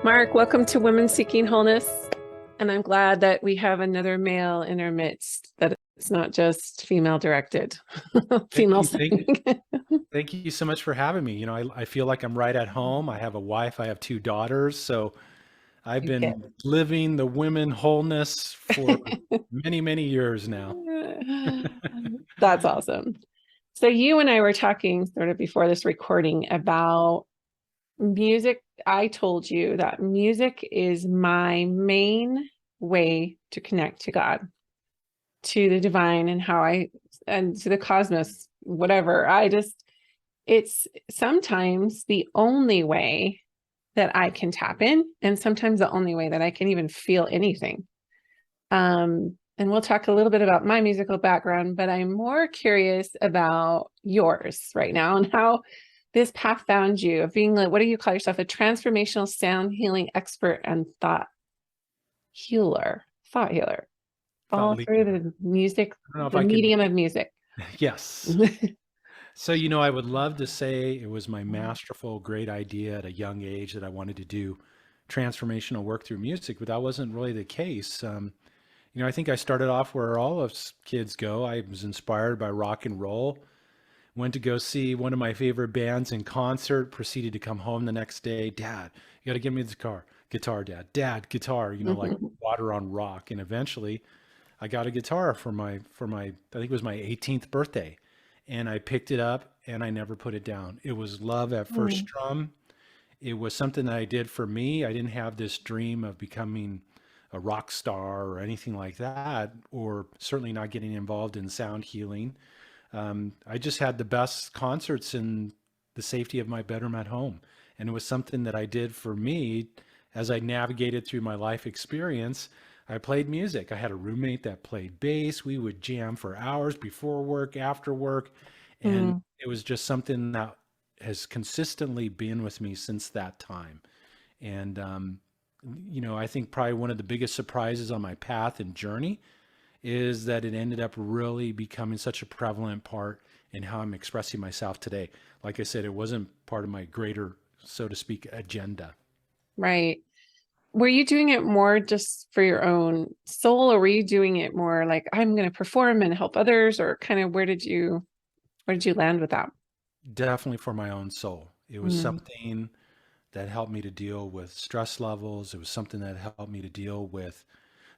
Mark, welcome to Women Seeking Wholeness. And I'm glad that we have another male in our midst, that it's not just female directed, Thank female you. centered. Thank you so much for having me. I feel like I'm right at home. I have a wife, I have two daughters. So I've Okay. been living the women wholeness for many, many years now. That's awesome. So you and I were talking sort of before this recording about music. I told you that music is my main way to connect to God, to the divine, and to the cosmos, whatever. It's sometimes the only way that I can tap in, and sometimes the only way that I can even feel anything. And we'll talk a little bit about my musical background, but I'm more curious about yours right now and how this path found you of being like, what do you call yourself? A transformational sound healing expert and thought healer, Thought all through leader. the music, I don't know if the I can. medium of music. Yes. So, I would love to say it was my masterful, great idea at a young age that I wanted to do transformational work through music, but that wasn't really the case. I think I started off where all of us kids go. I was inspired by rock and roll. Went to go see one of my favorite bands in concert, proceeded to come home the next day. Dad, you got to give me the guitar, Dad. Dad, guitar, like water on rock. And eventually I got a guitar for my I think it was my 18th birthday. And I picked it up and I never put it down. It was love at first strum. It was something that I did for me. I didn't have this dream of becoming a rock star or anything like that, or certainly not getting involved in sound healing. I just had the best concerts in the safety of my bedroom at home. And it was something that I did for me as I navigated through my life experience. I played music. I had a roommate that played bass. We would jam for hours before work, after work. And Mm. it was just something that has consistently been with me since that time. And, I think probably one of the biggest surprises on my path and journey is that it ended up really becoming such a prevalent part in how I'm expressing myself today. Like I said, it wasn't part of my greater, so to speak, agenda. Right. Were you doing it more just for your own soul, or were you doing it more like, I'm going to perform and help others, or kind of where did you land with that? Definitely for my own soul. It was Mm. something that helped me to deal with stress levels. It was something that helped me to deal with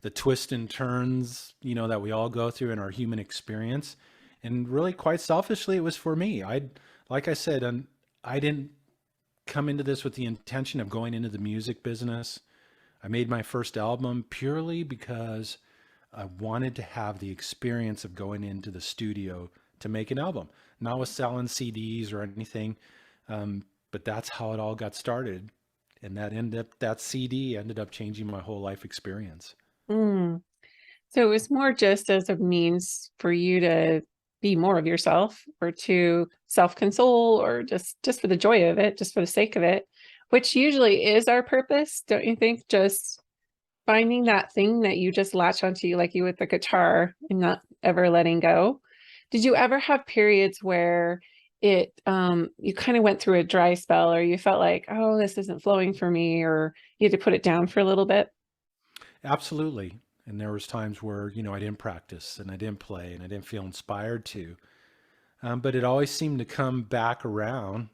the twists and turns, that we all go through in our human experience. And really, quite selfishly, it was for me. Like I said, I didn't come into this with the intention of going into the music business. I made my first album purely because I wanted to have the experience of going into the studio to make an album, not with selling CDs or anything. But that's how it all got started. And that CD ended up changing my whole life experience. Mm. So it was more just as a means for you to be more of yourself, or to self-console, or just for the joy of it, just for the sake of it, which usually is our purpose, don't you think? Just finding that thing that you just latch onto, like you with the guitar, and not ever letting go. Did you ever have periods where you kind of went through a dry spell, or you felt like, oh, this isn't flowing for me, or you had to put it down for a little bit? Absolutely. And there was times where, I didn't practice and I didn't play and I didn't feel inspired to. But it always seemed to come back around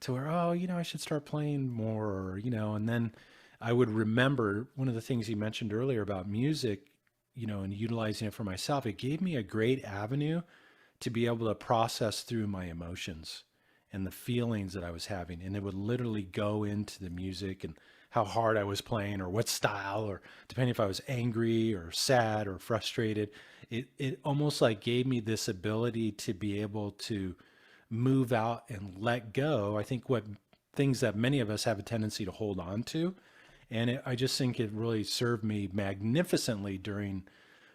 to where, oh, I should start playing more, or, and then I would remember one of the things you mentioned earlier about music, and utilizing it for myself. It gave me a great avenue to be able to process through my emotions and the feelings that I was having. And it would literally go into the music and how hard I was playing or what style, or depending if I was angry or sad or frustrated. It almost like gave me this ability to be able to move out and let go. I think what things that many of us have a tendency to hold on to. And I just think it really served me magnificently during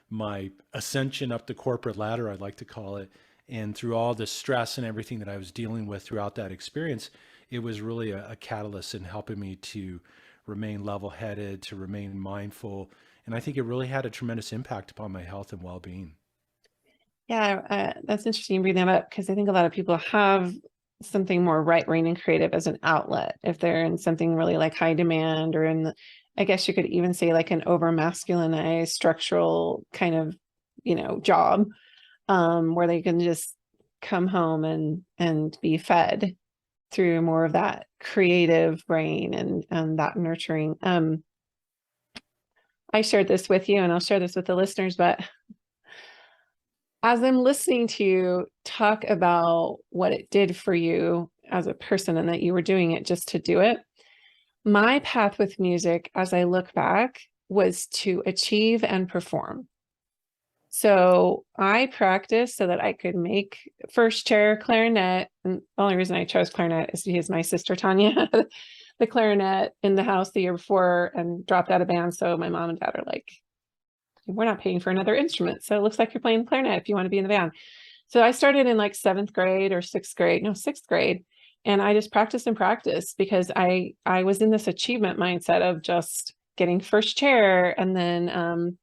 my ascension up the corporate ladder, I'd like to call it. And through all the stress and everything that I was dealing with throughout that experience, it was really a catalyst in helping me to remain level headed, to remain mindful. And I think it really had a tremendous impact upon my health and well being. Yeah, that's interesting you bring that up, because I think a lot of people have something more right brain and creative as an outlet. If they're in something really like high demand, or in the, I guess you could even say like an over masculinized structural kind of, job, where they can just come home and be fed through more of that creative brain and that nurturing. I shared this with you, and I'll share this with the listeners, but as I'm listening to you talk about what it did for you as a person and that you were doing it just to do it, my path with music, as I look back, was to achieve and perform. So I practiced so that I could make first chair clarinet. And the only reason I chose clarinet is because my sister Tanya had the clarinet in the house the year before and dropped out of band. So my mom and dad are like, we're not paying for another instrument. So it looks like you're playing the clarinet if you want to be in the band. So I started in like 7th grade or 6th grade, no, 6th grade. And I just practiced and practiced because I was in this achievement mindset of just getting first chair. And then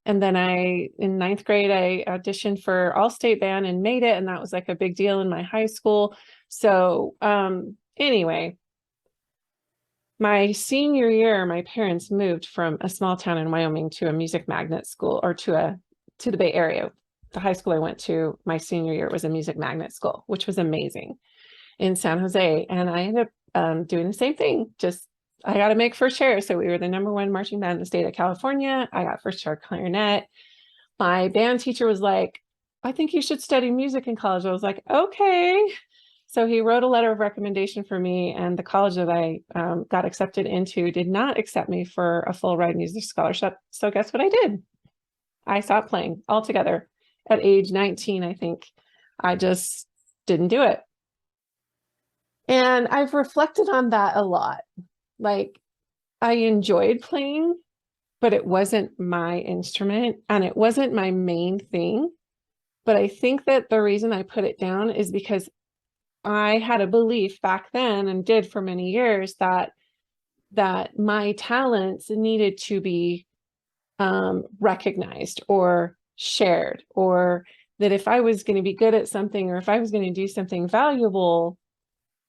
in 9th grade, I auditioned for all-state band and made it. And that was like a big deal in my high school. So anyway, my senior year, my parents moved from a small town in Wyoming to a music magnet school, or to the Bay Area. The high school I went to my senior year was a music magnet school, which was amazing, in San Jose. And I ended up doing the same thing. Just, I got to make first chair. So we were the #1 marching band in the state of California. I got first chair clarinet. My band teacher was like, I think you should study music in college. I was like, okay. So he wrote a letter of recommendation for me, and the college that I got accepted into did not accept me for a full ride music scholarship. So guess what I did? I stopped playing altogether at age 19, I think. I just didn't do it. And I've reflected on that a lot. Like, I enjoyed playing, but it wasn't my instrument and it wasn't my main thing. But I think that the reason I put it down is because I had a belief back then, and did for many years, that my talents needed to be recognized or shared, or that if I was going to be good at something, or if I was going to do something valuable,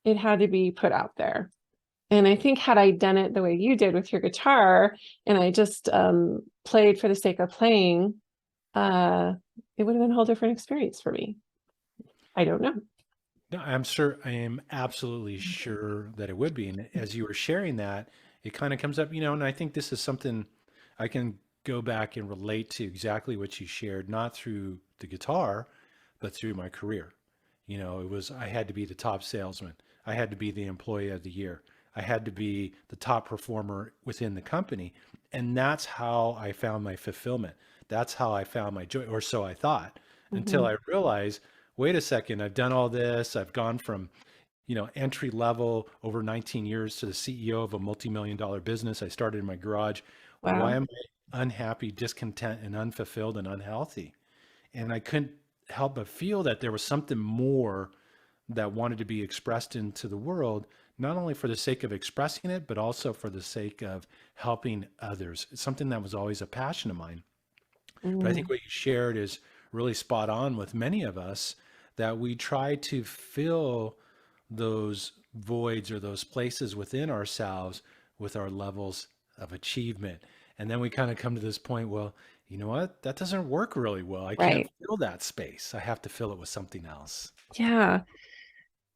it had to be put out there. And I think had I done it the way you did with your guitar, and I just played for the sake of playing, it would have been a whole different experience for me. I don't know. No, I am absolutely sure that it would be. And as you were sharing that, it kind of comes up, and I think this is something I can go back and relate to exactly what you shared, not through the guitar, but through my career. I had to be the top salesman. I had to be the employee of the year. I had to be the top performer within the company. And that's how I found my fulfillment. That's how I found my joy, or so I thought, until I realized, wait a second, I've done all this. I've gone from, entry level over 19 years to the CEO of a multi-million-dollar business. I started in my garage. Why Wow. am I unhappy, discontent, and unfulfilled and unhealthy? And I couldn't help but feel that there was something more that wanted to be expressed into the world, not only for the sake of expressing it, but also for the sake of helping others. It's something that was always a passion of mine. But I think Mm, what you shared is really spot on with many of us, that we try to fill those voids or those places within ourselves with our levels of achievement. And then we kind of come to this point, well, you know what? That doesn't work really well. I can't right. fill that space. I have to fill it with something else. Yeah,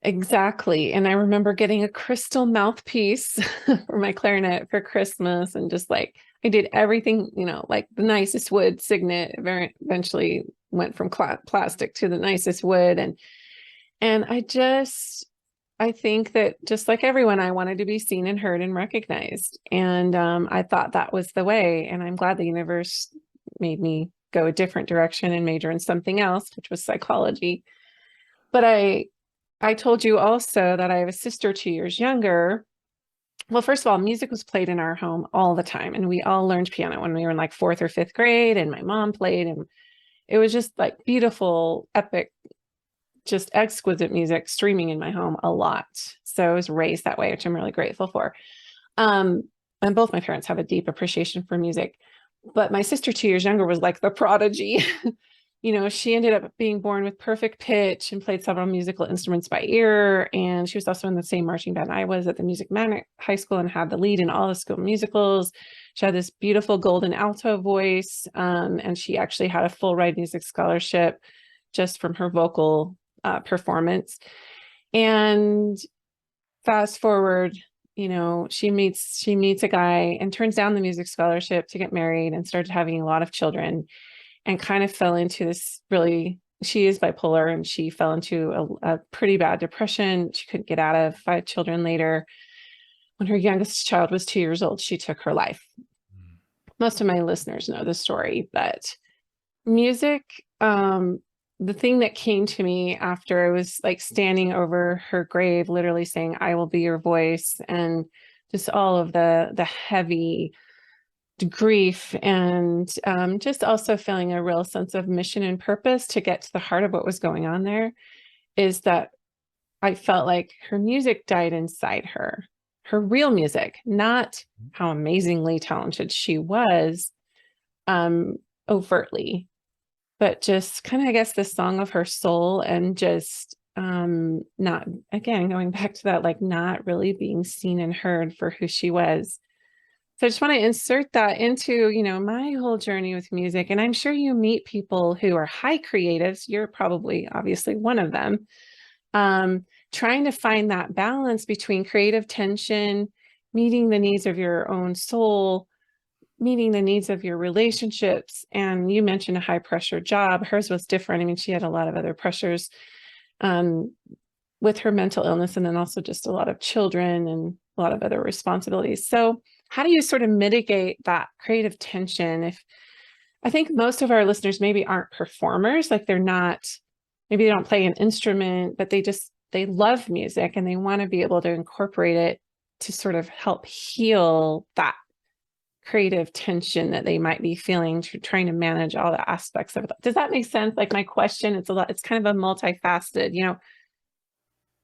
exactly. And I remember getting a crystal mouthpiece for my clarinet for Christmas, and just like I did everything, like the nicest wood signet. Eventually went from plastic to the nicest wood, and I think that just like everyone, I wanted to be seen and heard and recognized. And I thought that was the way. And I'm glad the universe made me go a different direction and major in something else, which was psychology. But I told you also that I have a sister 2 years younger. Well, first of all, music was played in our home all the time, and we all learned piano when we were in like 4th or 5th grade, and my mom played, and it was just like beautiful, epic, just exquisite music streaming in my home a lot. So I was raised that way, which I'm really grateful for. Um, and both my parents have a deep appreciation for music. But my sister 2 years younger was like the prodigy. she ended up being born with perfect pitch and played several musical instruments by ear. And she was also in the same marching band I was at the Music Man High School and had the lead in all the school musicals. She had this beautiful golden alto voice. And she actually had a full ride music scholarship just from her vocal performance. And fast forward, she meets a guy and turns down the music scholarship to get married and started having a lot of children, and kind of fell into this she is bipolar, and she fell into a pretty bad depression she couldn't get out of. 5 children later, when her youngest child was 2 years old, she took her life. Most of my listeners know the story, but music, the thing that came to me after I was like standing over her grave, literally saying, "I will be your voice," and just all of the heavy grief, and just also feeling a real sense of mission and purpose to get to the heart of what was going on there, is that I felt like her music died inside her. Her real music, not how amazingly talented she was, overtly, but just kind of, I guess, the song of her soul, and just not, again, going back to that, like not really being seen and heard for who she was. So I just want to insert that into, my whole journey with music. And I'm sure you meet people who are high creatives. You're probably obviously one of them. Trying to find that balance between creative tension, meeting the needs of your own soul, meeting the needs of your relationships. And you mentioned a high pressure job. Hers was different. I mean, she had a lot of other pressures um, with her mental illness, and then also just a lot of children and a lot of other responsibilities. So how do you sort of mitigate that creative tension? If I think most of our listeners maybe aren't performers, like maybe they don't play an instrument, but they love music and they want to be able to incorporate it to sort of help heal that creative tension that they might be feeling, trying to manage all the aspects of it. Does that make sense? Like my question, it's kind of a multifaceted,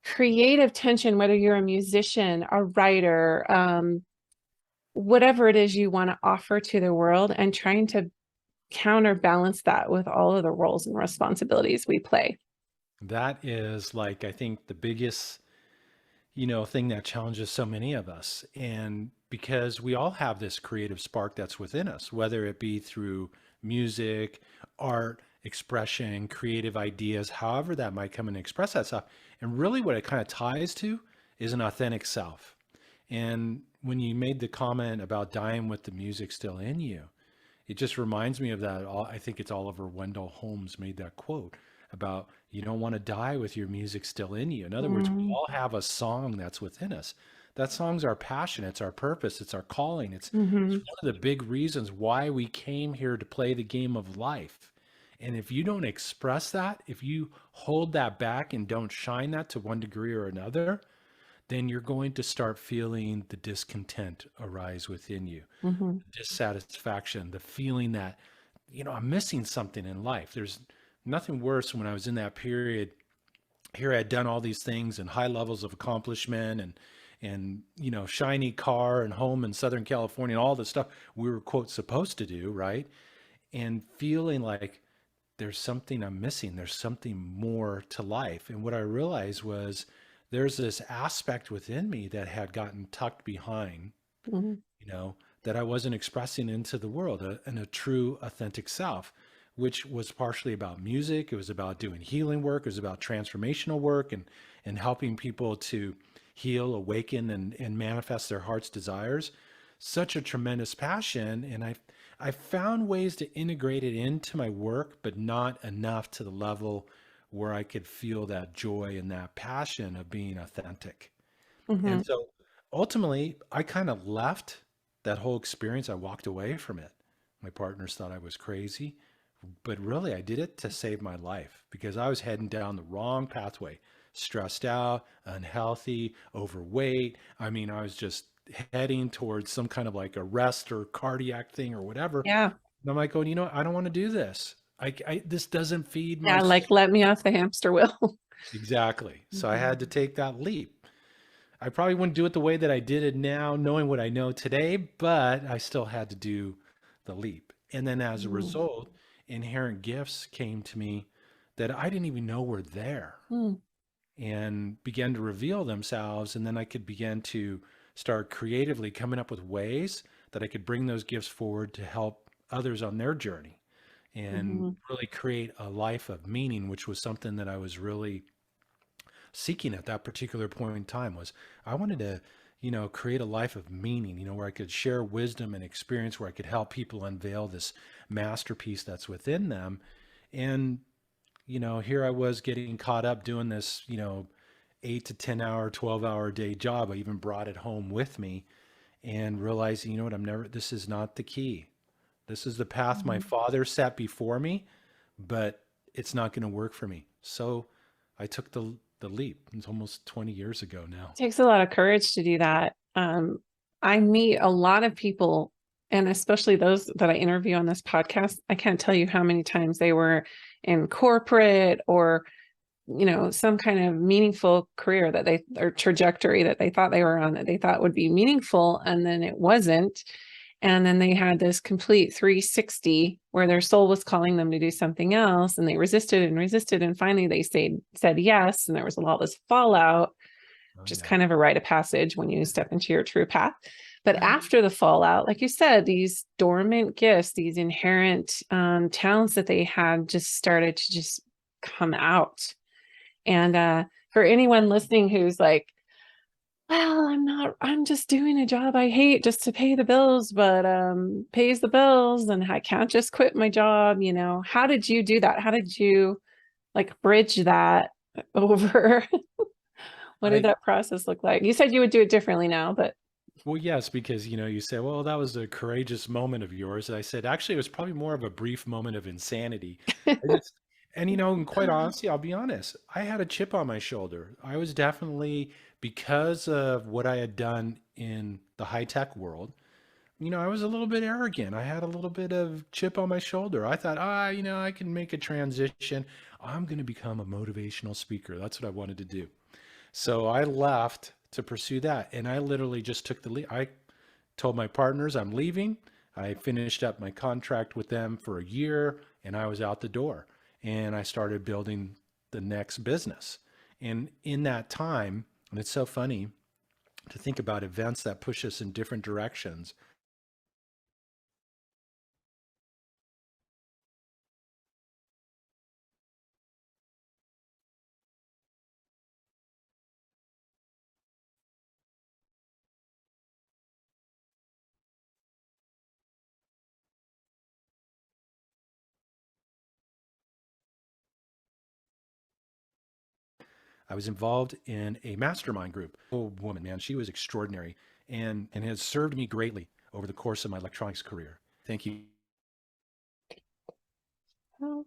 creative tension, whether you're a musician, a writer, whatever it is you want to offer to the world, and trying to counterbalance that with all of the roles and responsibilities we play. That is like, I think the biggest, thing that challenges so many of us. And because we all have this creative spark that's within us, whether it be through music, art, expression, creative ideas, however that might come and express that stuff. And really what it kind of ties to is an authentic self. And when you made the comment about dying with the music still in you, it just reminds me of that. I think it's Oliver Wendell Holmes made that quote about you don't want to die with your music still in you. In other words, we all have a song that's within us. That song's our passion, it's our purpose, it's our calling. It's Mm-hmm. one of the big reasons why we came here to play the game of life. And if you don't express that, if you hold that back and don't shine that to one degree or another, then you're going to start feeling the discontent arise within you, Mm-hmm. dissatisfaction, the feeling that, I'm missing something in life. There's nothing worse when I was in that period. Here I had done all these things and high levels of accomplishment and shiny car and home in Southern California and all the stuff we were quote supposed to do, right? And feeling like there's something I'm missing. There's something more to life. And what I realized was there's this aspect within me that had gotten tucked behind, Mm-hmm. you know, that I wasn't expressing into the world, and a true authentic self, which was partially about music. It was about doing healing work. It was about transformational work and helping people to heal, awaken, and manifest their heart's desires. Such a tremendous passion. And I found ways to integrate it into my work, but not enough to the level where I could feel that joy and that passion of being authentic. Mm-hmm. And so ultimately, I kind of left that whole experience. I walked away from it. My partners thought I was crazy, but really I did it to save my life because I was heading down the wrong pathway, stressed out, unhealthy, overweight. I mean, I was just heading towards some kind of like arrest or cardiac thing or whatever. Yeah. And I'm like going, I don't want to do this. This doesn't feed my Yeah. soul. Like, let me off the hamster wheel. Exactly. So I Mm-hmm. had to take that leap. I probably wouldn't do it the way that I did it now, knowing what I know today, but I still had to do the leap. And then as a result, inherent gifts came to me that I didn't even know were there, Mm. and began to reveal themselves. And then I could begin to start creatively coming up with ways that I could bring those gifts forward to help others on their journey and Mhm. really create a life of meaning, which was something that I was really seeking at that particular point in time. Was I wanted to, create a life of meaning, where I could share wisdom and experience, where I could help people unveil this masterpiece that's within them. And here I was getting caught up doing this, 8 to 10 hour, 12-hour day job. I even brought it home with me and realizing, what, this is not the key. This is the path my Mhm. father set before me, but it's not going to work for me. So I took the leap. It's almost 20 years ago now. Takes a lot of courage to do that. I meet a lot of people, and especially those that I interview on this podcast. I can't tell you how many times they were in corporate or, some kind of meaningful career that they or trajectory that they thought they were on that they thought would be meaningful, and then it wasn't. And then they had this complete 360 where their soul was calling them to do something else, and they resisted and resisted, and finally they said yes, and there was all this fallout, Oh which is yeah. kind of a rite of passage when you step into your true path. But after the fallout, like you said, these dormant gifts, these inherent talents that they had just started to just come out. And for anyone listening who's like, well, I'm just doing a job I hate just to pay the bills, but pays the bills and I can't just quit my job, How did you do that? How did you like bridge that over? What did I that process look like? You said you would do it differently now, but Well, yes, because you say, well, that was a courageous moment of yours. And I said, actually, it was probably more of a brief moment of insanity. I just, and and quite honestly, I'll be honest, I had a chip on my shoulder. I was definitely, because of what I had done in the high tech world, I was a little bit arrogant. I had a little bit of chip on my shoulder. I thought, I can make a transition. I'm going to become a motivational speaker. That's what I wanted to do. So I left to pursue that. And I literally just took the lead. I told my partners I'm leaving. I finished up my contract with them for a year and I was out the door. And I started building the next business. And in that time, and it's so funny to think about events that push us in different directions. I was involved in a mastermind group. Oh, woman, man, she was extraordinary and has served me greatly over the course of my electronics career. Thank you. oh,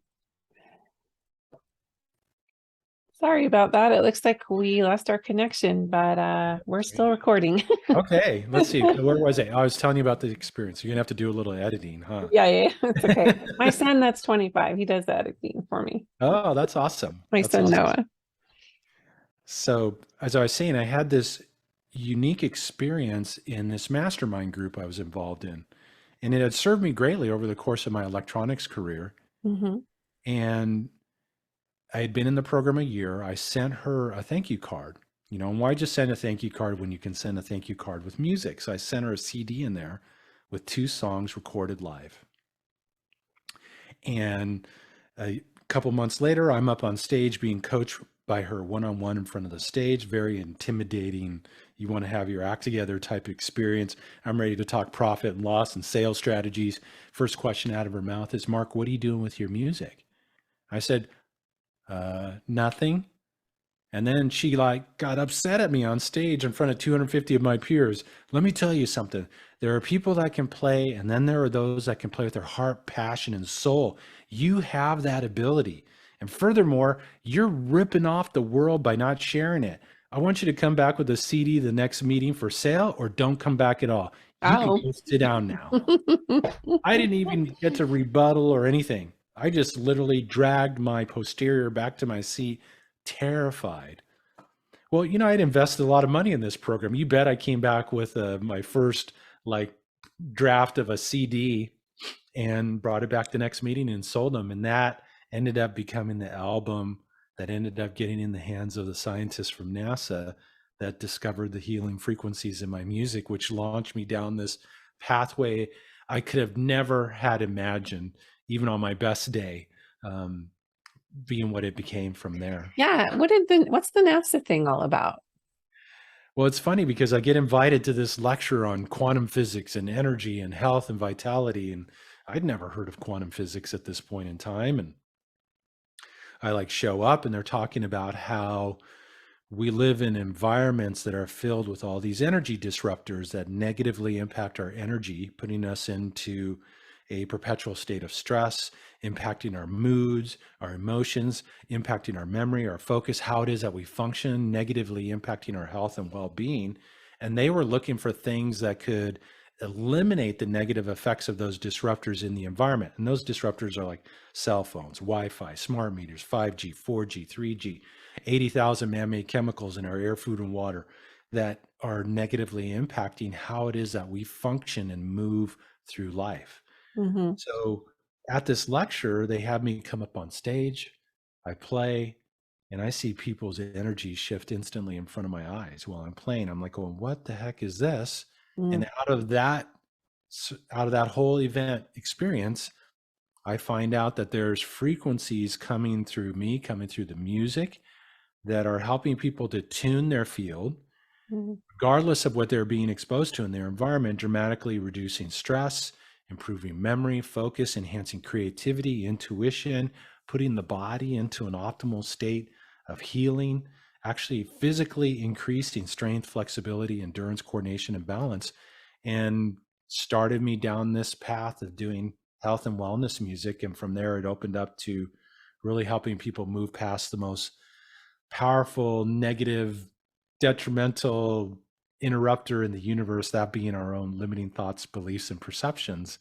sorry about that. It looks like we lost our connection, but we're still recording. Okay, let's see. So where was I? I was telling you about the experience. You're gonna have to do a little editing, huh? Yeah, it's okay. My son, that's 25. He does the editing for me. Oh, that's awesome. My That's son awesome. Noah. So, as I was saying, I had this unique experience in this mastermind group I was involved in, and it had served me greatly over the course of my electronics career. Mm-hmm. And I had been in the program a year. I sent her a thank you card. And why just send a thank you card when you can send a thank you card with music? So I sent her a CD in there with 2 songs recorded live. And a couple months later, I'm up on stage being coached by her one-on-one in front of the stage. Very intimidating. You want to have your act together type experience. I'm ready to talk profit and loss and sales strategies. First question out of her mouth is, Mark, what are you doing with your music? I said, nothing. And then she got upset at me on stage in front of 250 of my peers. Let me tell you something. There are people that can play, and then there are those that can play with their heart, passion, and soul. You have that ability. And furthermore, you're ripping off the world by not sharing it. I want you to come back with a CD the next meeting for sale, or don't come back at all. You can Oh. go sit down now. I didn't even get to rebuttal or anything. I just literally dragged my posterior back to my seat, terrified. Well, I'd invested a lot of money in this program. You bet I came back with my first like draft of a CD and brought it back the next meeting and sold them. And that ended up becoming the album that ended up getting in the hands of the scientists from NASA that discovered the healing frequencies in my music, which launched me down this pathway I could have never had imagined, even on my best day, um, being what it became from there. Yeah. What's the NASA thing all about? Well, it's funny because I get invited to this lecture on quantum physics and energy and health and vitality. And I'd never heard of quantum physics at this point in time. And I like show up and they're talking about how we live in environments that are filled with all these energy disruptors that negatively impact our energy, putting us into a perpetual state of stress, impacting our moods, our emotions, impacting our memory, our focus, how it is that we function, negatively impacting our health and well-being. And they were looking for things that could eliminate the negative effects of those disruptors in the environment. And those disruptors are like cell phones, Wi-Fi, smart meters, 5G, 4G, 3G, 80,000 man-made chemicals in our air, food, and water that are negatively impacting how it is that we function and move through life. Mm-hmm. So at this lecture, they have me come up on stage, I play, and I see people's energy shift instantly in front of my eyes while I'm playing. I'm like going, what the heck is this? And out of that whole event experience, I find out that there's frequencies coming through me, coming through the music, that are helping people to tune their field, regardless of what they're being exposed to in their environment, dramatically reducing stress, improving memory, focus, enhancing creativity, intuition, putting the body into an optimal state of healing, actually physically increasing strength, flexibility, endurance, coordination, and balance, and started me down this path of doing health and wellness music. And from there, it opened up to really helping people move past the most powerful, negative, detrimental interrupter in the universe, that being our own limiting thoughts, beliefs, and perceptions.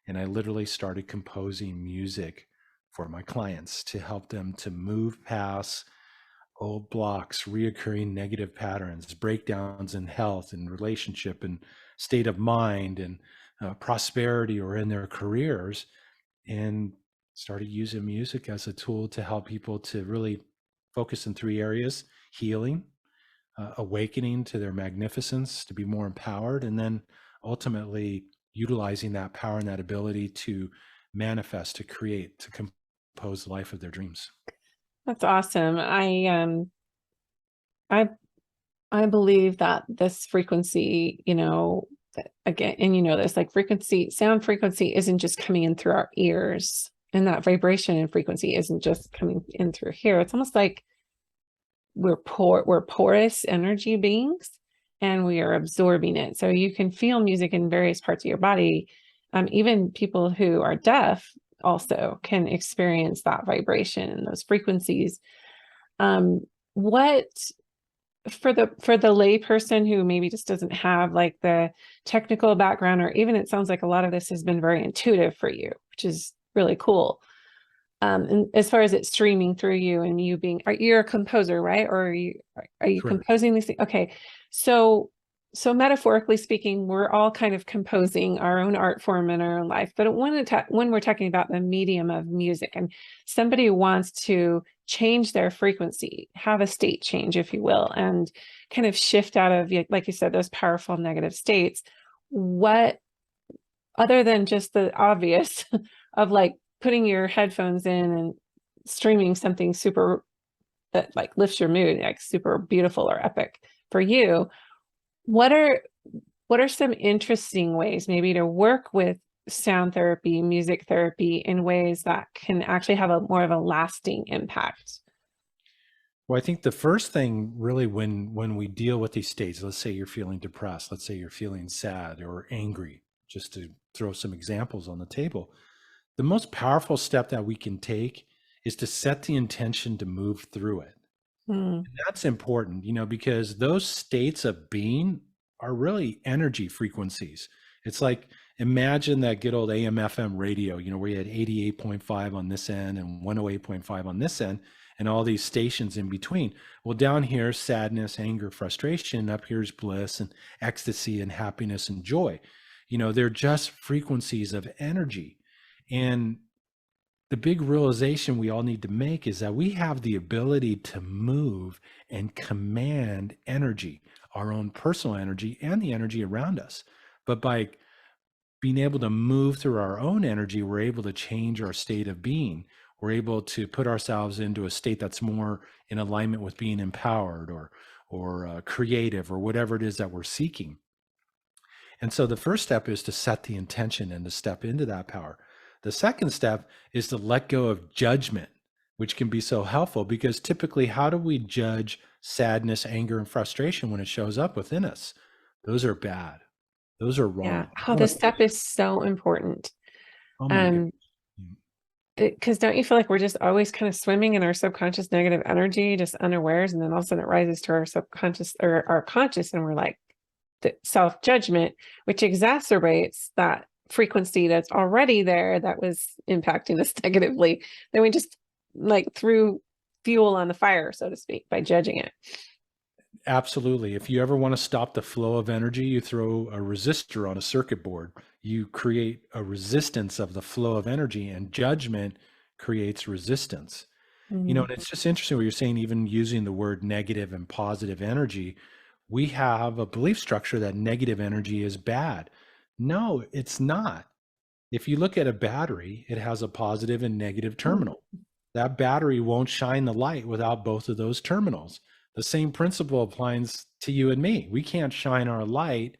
And I literally started composing music for my clients to help them to move past old blocks, reoccurring negative patterns, breakdowns in health and relationship and state of mind and prosperity or in their careers, and started using music as a tool to help people to really focus in 3 areas: healing, awakening to their magnificence, to be more empowered, and then ultimately utilizing that power and that ability to manifest, to create, to compose the life of their dreams. That's awesome. I believe that this frequency, again, and this, like sound frequency isn't just coming in through our ears, and that vibration and frequency isn't just coming in through here. It's almost like we're porous energy beings, and we are absorbing it. So you can feel music in various parts of your body. Even people who are deaf also can experience that vibration and those frequencies. What for the lay person who maybe just doesn't have like the technical background, or even, it sounds like a lot of this has been very intuitive for you, which is really cool. And as far as it streaming through you and you being, you're a composer, right? Or are you Correct. composing these things? Okay. So metaphorically speaking, we're all kind of composing our own art form in our own life. But when we're talking about the medium of music, and somebody wants to change their frequency, have a state change, if you will, and kind of shift out of, like you said, those powerful negative states, what, other than just the obvious of like putting your headphones in and streaming something super that like lifts your mood, like super beautiful or epic for you, what are some interesting ways maybe to work with sound therapy, music therapy in ways that can actually have a more of a lasting impact? Well, I think the first thing really when we deal with these states, let's say you're feeling depressed, let's say you're feeling sad or angry, just to throw some examples on the table, the most powerful step that we can take is to set the intention to move through it. And that's important, because those states of being are really energy frequencies. It's like, imagine that good old AM FM radio, where you had 88.5 on this end and 108.5 on this end, and all these stations in between. Well, down here, sadness, anger, frustration. Up here's bliss and ecstasy and happiness and joy. They're just frequencies of energy. And the big realization we all need to make is that we have the ability to move and command energy, our own personal energy and the energy around us. But by being able to move through our own energy, we're able to change our state of being. We're able to put ourselves into a state that's more in alignment with being empowered or creative or whatever it is that we're seeking. And so the first step is to set the intention and to step into that power. The second step is to let go of judgment, which can be so helpful because typically, how do we judge sadness, anger, and frustration when it shows up within us? Those are bad. Those are Yeah. wrong. Oh, this step is so important. Oh my God. Because don't you feel like we're just always kind of swimming in our subconscious negative energy, just unawares, and then all of a sudden it rises to our subconscious or our conscious, and we're like the self-judgment, which exacerbates that frequency that's already there that was impacting us negatively. Then we just like threw fuel on the fire, so to speak, by judging it. Absolutely. If you ever want to stop the flow of energy, you throw a resistor on a circuit board. You create a resistance of the flow of energy, and judgment creates resistance. And it's just interesting what you're saying, even using the word negative and positive energy. We have a belief structure that negative energy is bad. No, it's not. If you look at a battery, it has a positive and negative terminal. That battery won't shine the light without both of those terminals. The same principle applies to you and me. We can't shine our light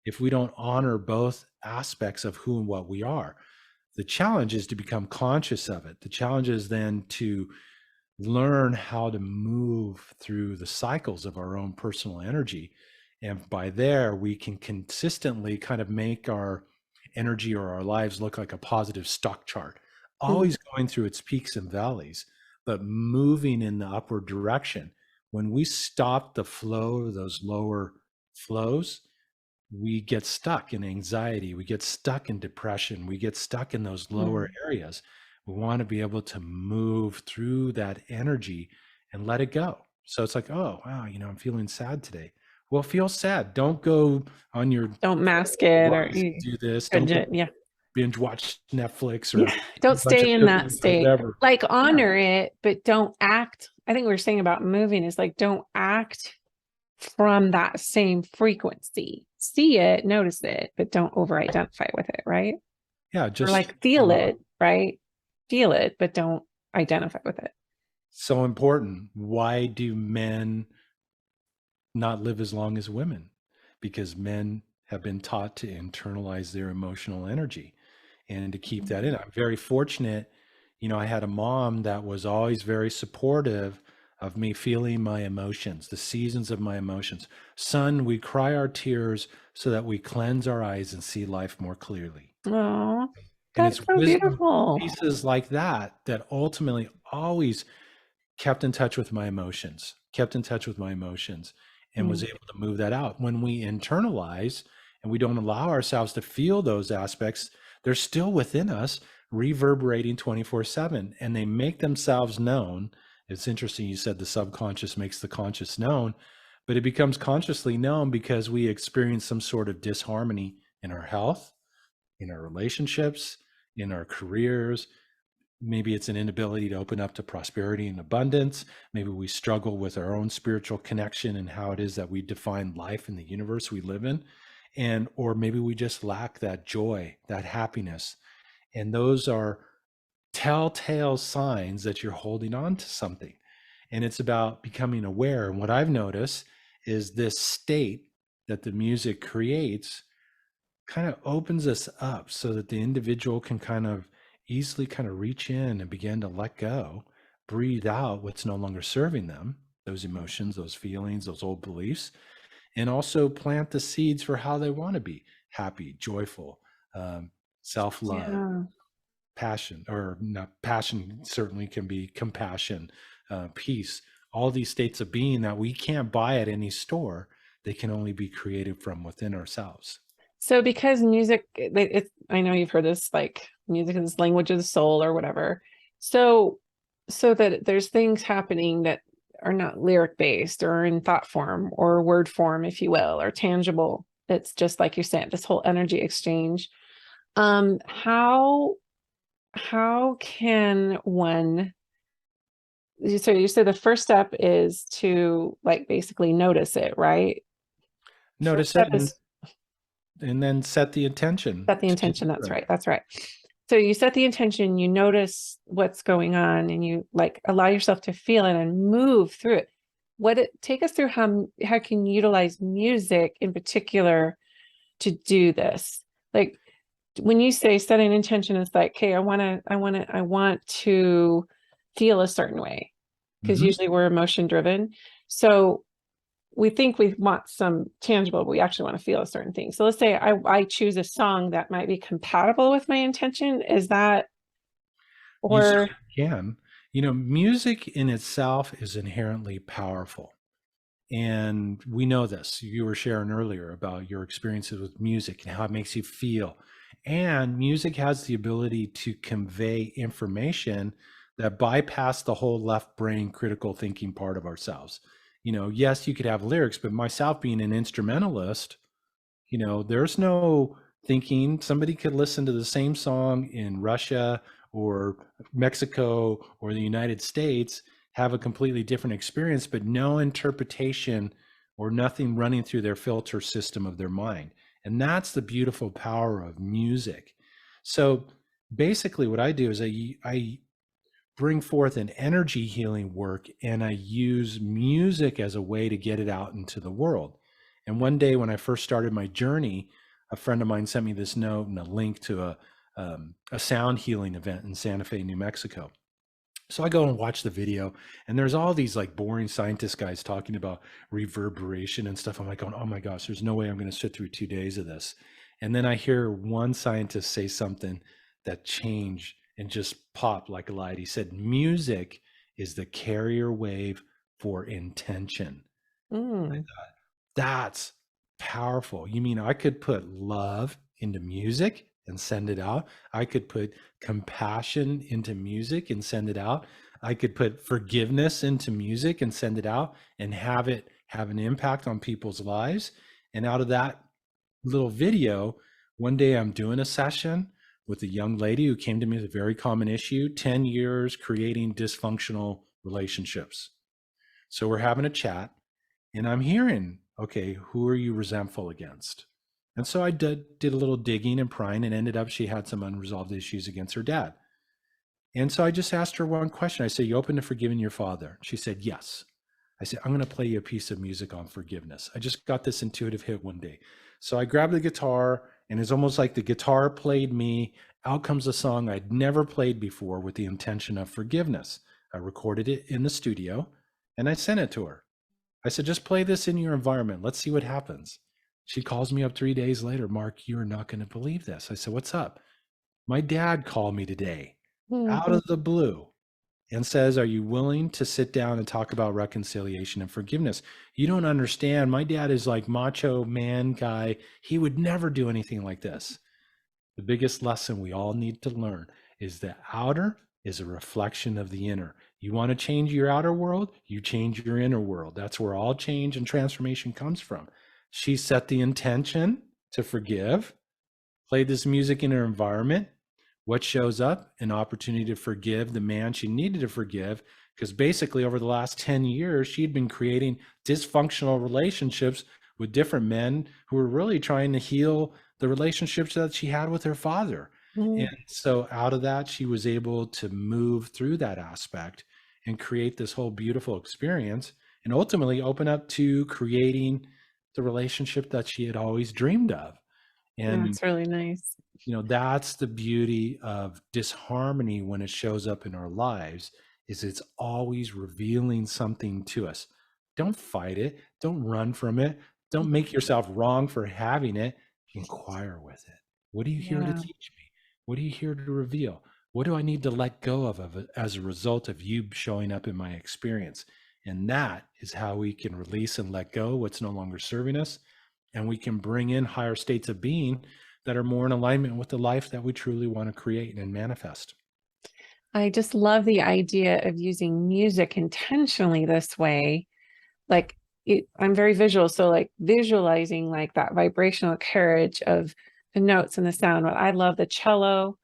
if we don't honor both aspects of who and what we are. The challenge is to become conscious of it. The challenge is then to learn how to move through the cycles of our own personal energy. And by there, we can consistently kind of make our energy or our lives look like a positive stock chart, always going through its peaks and valleys, but moving in the upward direction. When we stop the flow of those lower flows, we get stuck in anxiety, we get stuck in depression, we get stuck in those lower areas. We want to be able to move through that energy and let it go. So it's like, oh, wow, I'm feeling sad today. Well, feel sad. Don't go on your Don't mask it or do this. Don't judge go it. Yeah. binge watch Netflix or Don't a bunch of stay in that state. whatever. Like honor it, but don't act. I think we were saying about moving is like, don't act from that same frequency. See it, notice it, but don't over identify with it. Right. Yeah. Or Just like feel it, right? Feel it, but don't identify with it. so important. Why do men not live as long as women? Because men have been taught to internalize their emotional energy and to keep that in. I'm very fortunate. I had a mom that was always very supportive of me feeling my emotions, the seasons of my emotions. Son, we cry our tears so that we cleanse our eyes and see life more clearly. Oh, And that's it's so wisdom beautiful. pieces like that that ultimately always kept in touch with my emotions, and was able to move that out. When we internalize and we don't allow ourselves to feel those aspects, they're still within us, reverberating 24/7, and they make themselves known. It's interesting you said the subconscious makes the conscious known, but it becomes consciously known because we experience some sort of disharmony in our health, in our relationships, in our careers. Maybe it's an inability to open up to prosperity and abundance. Maybe we struggle with our own spiritual connection and how it is that we define life in the universe we live in. Or maybe we just lack that joy, that happiness. And those are telltale signs that you're holding on to something. And it's about becoming aware. And what I've noticed is this state that the music creates kind of opens us up so that the individual can kind of easily kind of reach in and begin to let go, breathe out what's no longer serving them, those emotions, those feelings, those old beliefs, and also plant the seeds for how they want to be happy, joyful, self-love, passion, or not passion, certainly can be compassion, peace, all these states of being that we can't buy at any store. They can only be created from within ourselves. So because music, I know you've heard this, like music is language of the soul or whatever. So that there's things happening that are not lyric based or in thought form or word form, if you will, or tangible. It's just like you're saying, this whole energy exchange. Um, how how can one, so you said the first step is to like basically notice it, right? First Notice step it is and then set the intention set the to do intention. That's it. right. That's right. So you set the intention, you notice what's going on, and you like allow yourself to feel it and move through it. Take us through how can you utilize music in particular to do this? Like when you say set an intention, it's like, okay, I want to feel a certain way, because Mhm. usually we're emotion driven. So we think we want some tangible, but we actually want to feel a certain thing. So let's say I choose a song that might be compatible with my intention. Is that, You or certainly can. Music in itself is inherently powerful. And we know this. You were sharing earlier about your experiences with music and how it makes you feel. And music has the ability to convey information that bypass the whole left brain critical thinking part of ourselves. Yes, you could have lyrics, but myself being an instrumentalist, there's no thinking. Somebody could listen to the same song in Russia or Mexico or the United States, have a completely different experience, but no interpretation or nothing running through their filter system of their mind. And that's the beautiful power of music. So basically, what I do is I bring forth an energy healing work, and I use music as a way to get it out into the world. And one day when I first started my journey, a friend of mine sent me this note and a link to a sound healing event in Santa Fe, New Mexico. So I go and watch the video, and there's all these like boring scientist guys talking about reverberation and stuff. I'm like going, oh my gosh, there's no way I'm going to sit through 2 days of this. And then I hear one scientist say something that changed and just popped like a light. He said, music is the carrier wave for intention. mm, That's powerful. You mean I could put love into music and send it out? I could put compassion into music and send it out. I could put forgiveness into music and send it out and have it have an impact on people's lives. And out of that little video, one day I'm doing a session with a young lady who came to me with a very common issue, 10 years creating dysfunctional relationships. So we're having a chat, and I'm hearing, okay, who are you resentful against? And so I did a little digging and prying, and ended up she had some unresolved issues against her dad. And so I just asked her one question. I said, you open to forgiving your father? She said, yes. I said, I'm going to play you a piece of music on forgiveness. I just got this intuitive hit one day. So I grabbed the guitar, and it's almost like the guitar played me. Out comes a song I'd never played before with the intention of forgiveness. I recorded it in the studio, and I sent it to her. I said, just play this in your environment. Let's see what happens. She calls me up 3 days later. Mark, you're not going to believe this. I said, what's up? My dad called me today out mhm, of the blue and says, are you willing to sit down and talk about reconciliation and forgiveness? You don't understand. My dad is like macho man guy. He would never do anything like this. The biggest lesson we all need to learn is the outer is a reflection of the inner. You want to change your outer world, you change your inner world. That's where all change and transformation comes from. She set the intention to forgive, played this music in her environment. What shows up? An opportunity to forgive the man she needed to forgive, because basically over the last 10 years, she'd been creating dysfunctional relationships with different men who were really trying to heal the relationships that she had with her father. And mhm. so out of that, she was able to move through that aspect and create this whole beautiful experience, and ultimately open up to creating the relationship that she had always dreamed of. Yeah, And it's really nice. that's the beauty of disharmony when it shows up in our lives, is it's always revealing something to us. Don't fight it. Don't run from it. Don't make yourself wrong for having it. Inquire with it. What are you here to Yeah. teach me? What are you here to reveal? What do I need to let go of it as a result of you showing up in my experience? And that is how we can release and let go what's no longer serving us. And we can bring in higher states of being that are more in alignment with the life that we truly want to create and manifest. I just love the idea of using music intentionally this way. Like I'm very visual. So like visualizing like that vibrational carriage of the notes and the sound. But I love the cello.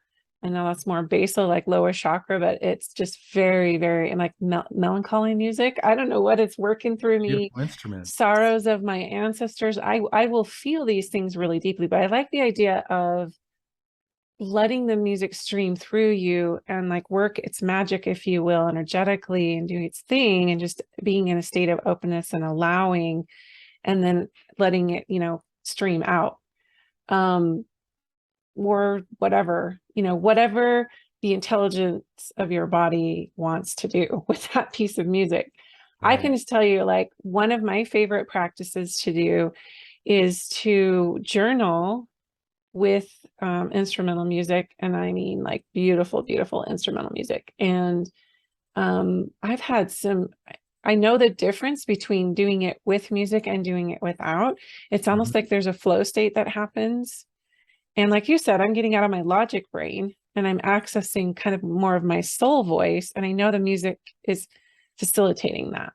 I know that's more basal, like lower chakra, but it's just very, very, and like melancholy music. I don't know what it's working through me. Beautiful instrument. Sorrows of my ancestors. I will feel these things really deeply, but I like the idea of letting the music stream through you and like work its magic, if you will, energetically and doing its thing and just being in a state of openness and allowing and then letting it, stream out. Um, or whatever, whatever the intelligence of your body wants to do with that piece of music. I can Right. just tell you, like, one of my favorite practices to do is to journal with instrumental music. And I mean, like, beautiful, beautiful instrumental music. And I've had I know the difference between doing it with music and doing it without. It's Mhm. almost like there's a flow state that happens, and like you said, I'm getting out of my logic brain and I'm accessing kind of more of my soul voice. And I know the music is facilitating that.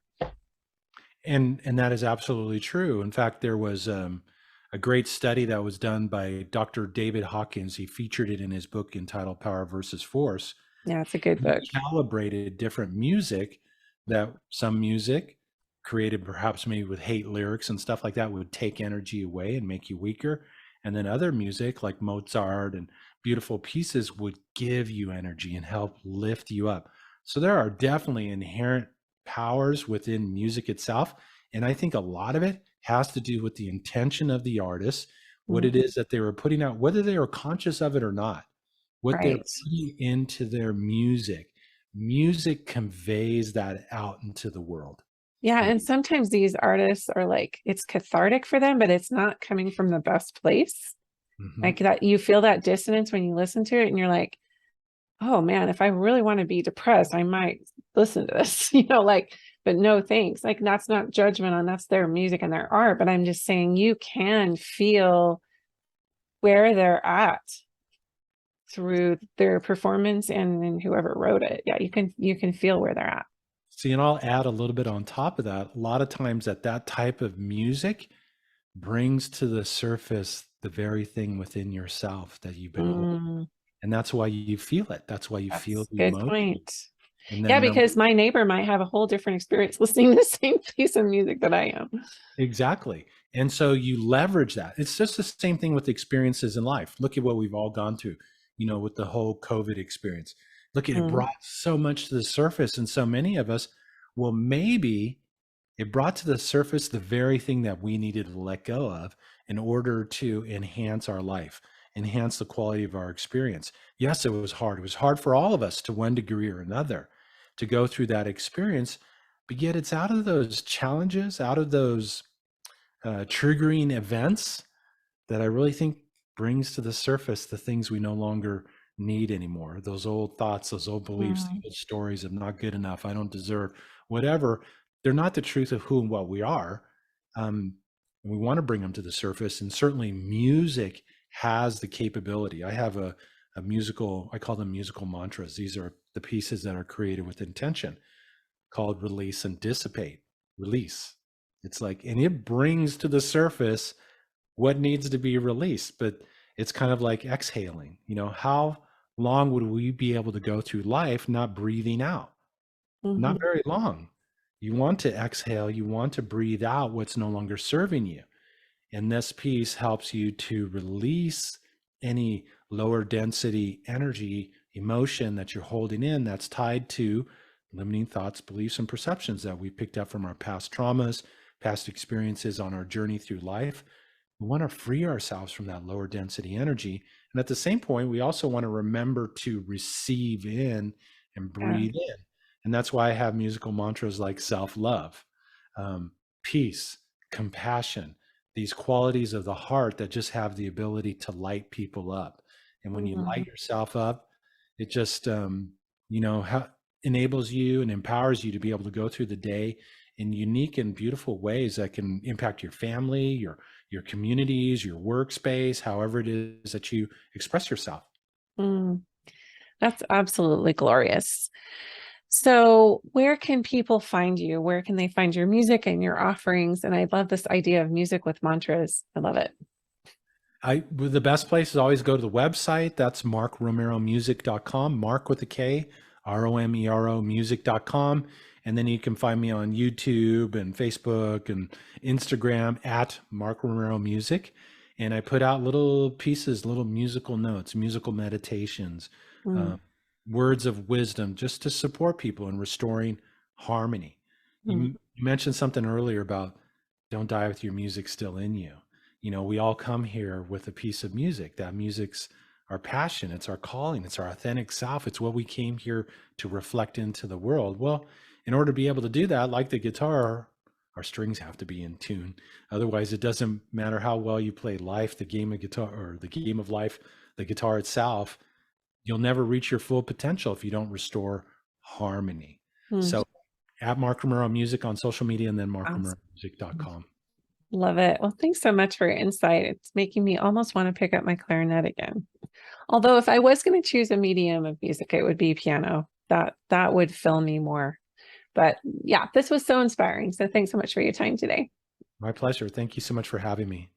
And that is absolutely true. In fact, there was a great study that was done by Dr. David Hawkins. He featured it in his book entitled Power versus Force. Yeah, it's a good He book. calibrated different music, that some music created perhaps maybe with hate lyrics and stuff like that would take energy away and make you weaker. And then other music like Mozart and beautiful pieces would give you energy and help lift you up. So there are definitely inherent powers within music itself. And I think a lot of it has to do with the intention of the artist, what it Mhm. is that they were putting out, whether they were conscious of it or not, what they're Right. putting into their music. Music conveys that out into the world. Yeah. And And sometimes these artists are like, it's cathartic for them, but it's not coming from the best place. mhm. Like that, you feel that dissonance when you listen to it and you're like, oh man, if I really want to be depressed, I might listen to this, like, but no thanks. Like, that's not judgment on, that's their music and their art. But I'm just saying you can feel where they're at through their performance and whoever wrote it. Yeah, you can feel where they're at. See, and I'll add a little bit on top of that. A lot of times that type of music brings to the surface the very thing within yourself that you've been holding. Mm, And that's why you feel it. That's why you feel that's the a good emotion. point. And Yeah, then because my neighbor might have a whole different experience listening to the same piece of music that I am. exactly. And so you leverage that. It's just the same thing with experiences in life. Look at what we've all gone through, with the whole COVID experience. Look at it Mm, brought so much to the surface, and so many of us, well, maybe it brought to the surface the very thing that we needed to let go of in order to enhance our life, enhance the quality of our experience. Yes, it was hard. It was hard for all of us to one degree or another to go through that experience, but yet it's out of those challenges, out of those triggering events that I really think brings to the surface the things we no longer need anymore. Those old thoughts, those old beliefs, the mm, old stories of not good enough, I don't deserve, whatever. They're not the truth of who and what we are. Um, and we want to bring them to the surface. And certainly music has the capability. I have a musical, I call them musical mantras. These are the pieces that are created with intention, called release and dissipate. Release. It's like, and it brings to the surface what needs to be released, but it's kind of like exhaling. How long would we be able to go through life not breathing out? Not mhm, very long. You want to exhale, you want to breathe out what's no longer serving you. And this piece helps you to release any lower density energy, emotion that you're holding in that's tied to limiting thoughts, beliefs, and perceptions that we picked up from our past traumas, past experiences on our journey through life. We want to free ourselves from that lower density energy. And at the same point, we also want to remember to receive in and yeah. breathe in. And that's why I have musical mantras like self love, peace, compassion, these qualities of the heart that just have the ability to light people up. And when you light Mhm, yourself up, it just, enables you and empowers you to be able to go through the day in unique and beautiful ways that can impact your family, your communities, your workspace, however it is that you express yourself. mm. That's absolutely glorious. So, where can people find you? Where can they find your music and your offerings? And I love this idea of music with mantras. I love it. The best place is always go to the website. That's markromeromusic.com, Mark with a K, Romero music.com. And then you can find me on YouTube and Facebook and Instagram at Mark Romero Music. And I put out little pieces, little musical notes, musical meditations, Mm, uh, words of wisdom, just to support people in restoring harmony. mm, You mentioned something earlier about don't die with your music still in you. We all come here with a piece of music. That music's our passion, it's our calling, it's our authentic self, it's what we came here to reflect into the world. Well, in order to be able to do that, like the guitar, our strings have to be in tune. Otherwise, it doesn't matter how well you play life, the game of guitar, or the game of life, the guitar itself, you'll never reach your full potential if you don't restore harmony. mm. So at Mark Romero Music on social media, and then Awesome. markromeromusic.com. Love it. Well, thanks so much for your insight. It's making me almost want to pick up my clarinet again. Although if I was going to choose a medium of music, it would be piano. That would fill me more. But yeah, this was so inspiring. So thanks so much for your time today. My pleasure. Thank you so much for having me.